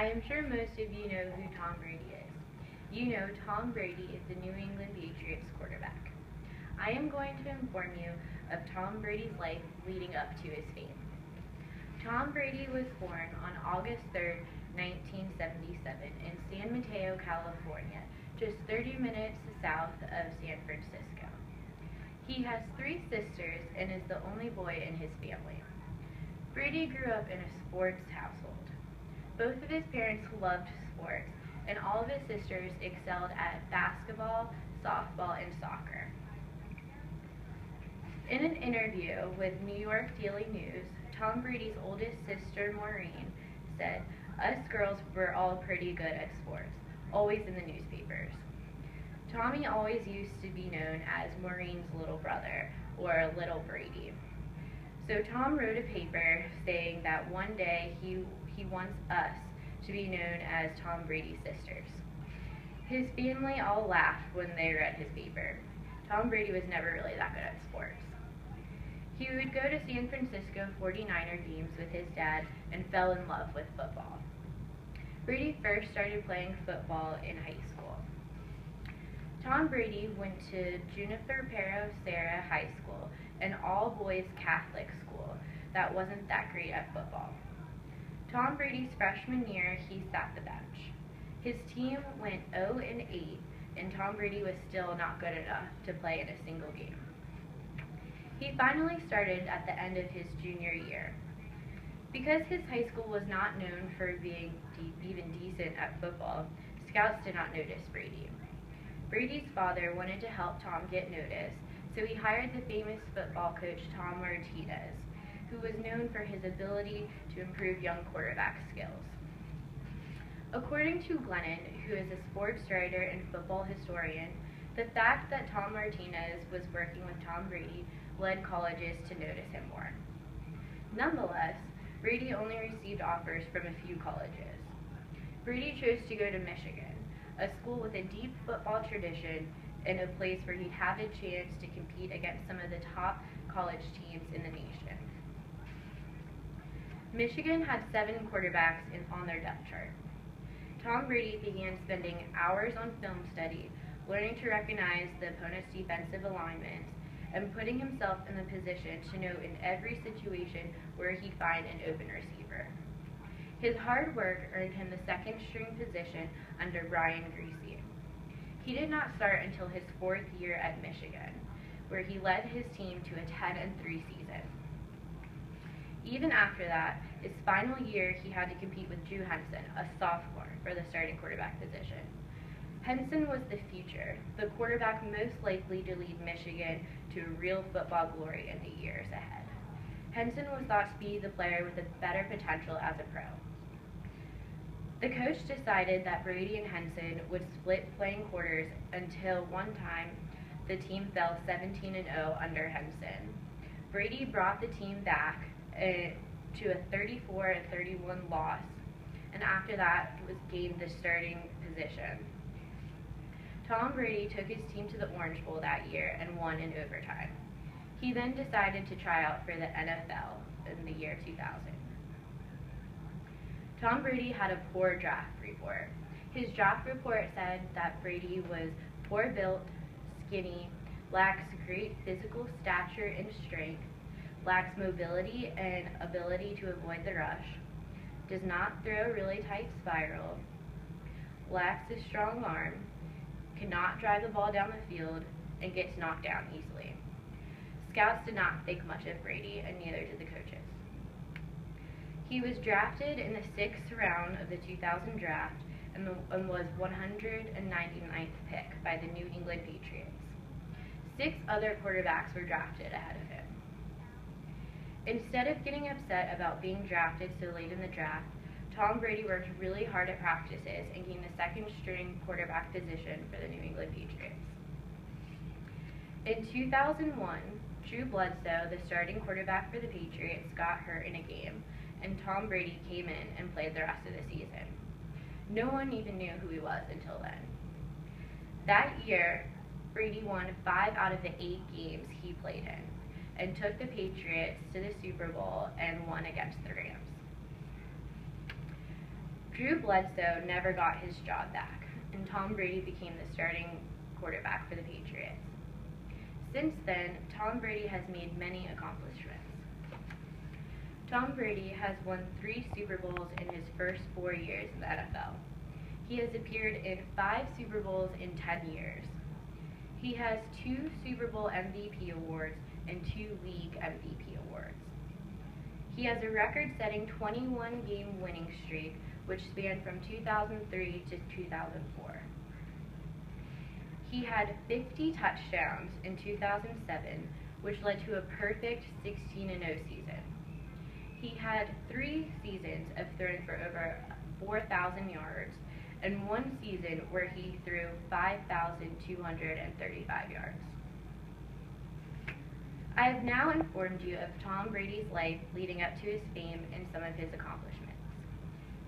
I am sure most of you know who Tom Brady is. You know Tom Brady is the New England Patriots quarterback. I am going to inform you of Tom Brady's life leading up to his fame. Tom Brady was born on August 3rd, 1977 in San Mateo, California, just 30 minutes south of San Francisco. He has 3 sisters and is the only boy in his family. Brady grew up in a sports household. Both of his parents loved sports, and all of his sisters excelled at basketball, softball, and soccer. In an interview with New York Daily News, Tom Brady's oldest sister, Maureen, said, "Us girls were all pretty good at sports, always in the newspapers." Tommy always used to be known as Maureen's little brother, or Little Brady. So Tom wrote a paper saying that one day he wants us to be known as Tom Brady's sisters. His family all laughed when they read his paper. Tom Brady was never really that good at sports. He would go to San Francisco 49er games with his dad and fell in love with football. Brady first started playing football in high school. Tom Brady went to Juniper Pero Serra High School, an all-boys Catholic school that wasn't that great at football. Tom Brady's freshman year, he sat the bench. His team went 0-8, and Tom Brady was still not good enough to play in a single game. He finally started at the end of his junior year. Because his high school was not known for being even decent at football, scouts did not notice Brady. Brady's father wanted to help Tom get noticed, so he hired the famous football coach Tom Martinez, who was known for his ability to improve young quarterback skills. According to Glennon, who is a sports writer and football historian, the fact that Tom Martinez was working with Tom Brady led colleges to notice him more. Nonetheless, Brady only received offers from a few colleges. Brady chose to go to Michigan, a school with a deep football tradition and a place where he'd have a chance to compete against some of the top college teams in the nation. Michigan had 7 quarterbacks on their depth chart. Tom Brady began spending hours on film study, learning to recognize the opponent's defensive alignments, and putting himself in the position to know in every situation where he'd find an open receiver. His hard work earned him the second-string position under Brian Griese. He did not start until his 4th year at Michigan, where he led his team to a 10-3 season. Even after that, his final year, he had to compete with Drew Henson, a sophomore, for the starting quarterback position. Henson was the future, the quarterback most likely to lead Michigan to real football glory in the years ahead. Henson was thought to be the player with a better potential as a pro. The coach decided that Brady and Henson would split playing quarters until one time the team fell 17-0 under Henson. Brady brought the team back to a 34-31 loss, and after that was gained the starting position. Tom Brady took his team to the Orange Bowl that year and won in overtime. He then decided to try out for the NFL in the year 2000. Tom Brady had a poor draft report. His draft report said that Brady was poor built, skinny, lacks great physical stature and strength, lacks mobility and ability to avoid the rush, does not throw a really tight spiral, lacks a strong arm, cannot drive the ball down the field, and gets knocked down easily. Scouts did not think much of Brady, and neither did the coaches. He was drafted in the 6th round of the 2000 draft and was 199th pick by the New England Patriots. 6 other quarterbacks were drafted ahead of him. Instead of getting upset about being drafted so late in the draft, Tom Brady worked really hard at practices and gained the second-string quarterback position for the New England Patriots. In 2001, Drew Bledsoe, the starting quarterback for the Patriots, got hurt in a game, and Tom Brady came in and played the rest of the season. No one even knew who he was until then. That year, Brady won 5 out of the 8 games he played in, and took the Patriots to the Super Bowl and won against the Rams. Drew Bledsoe never got his job back, and Tom Brady became the starting quarterback for the Patriots. Since then, Tom Brady has made many accomplishments. Tom Brady has won 3 Super Bowls in his first 4 years in the NFL. He has appeared in 5 Super Bowls in 10 years. He has 2 Super Bowl MVP awards and 2 league MVP awards. He has a record-setting 21-game winning streak, which spanned from 2003 to 2004. He had 50 touchdowns in 2007, which led to a perfect 16-0 season. He had 3 seasons of throwing for over 4,000 yards, and 1 season where he threw 5,235 yards. I have now informed you of Tom Brady's life leading up to his fame and some of his accomplishments.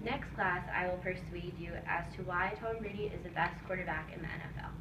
Next class, I will persuade you as to why Tom Brady is the best quarterback in the NFL.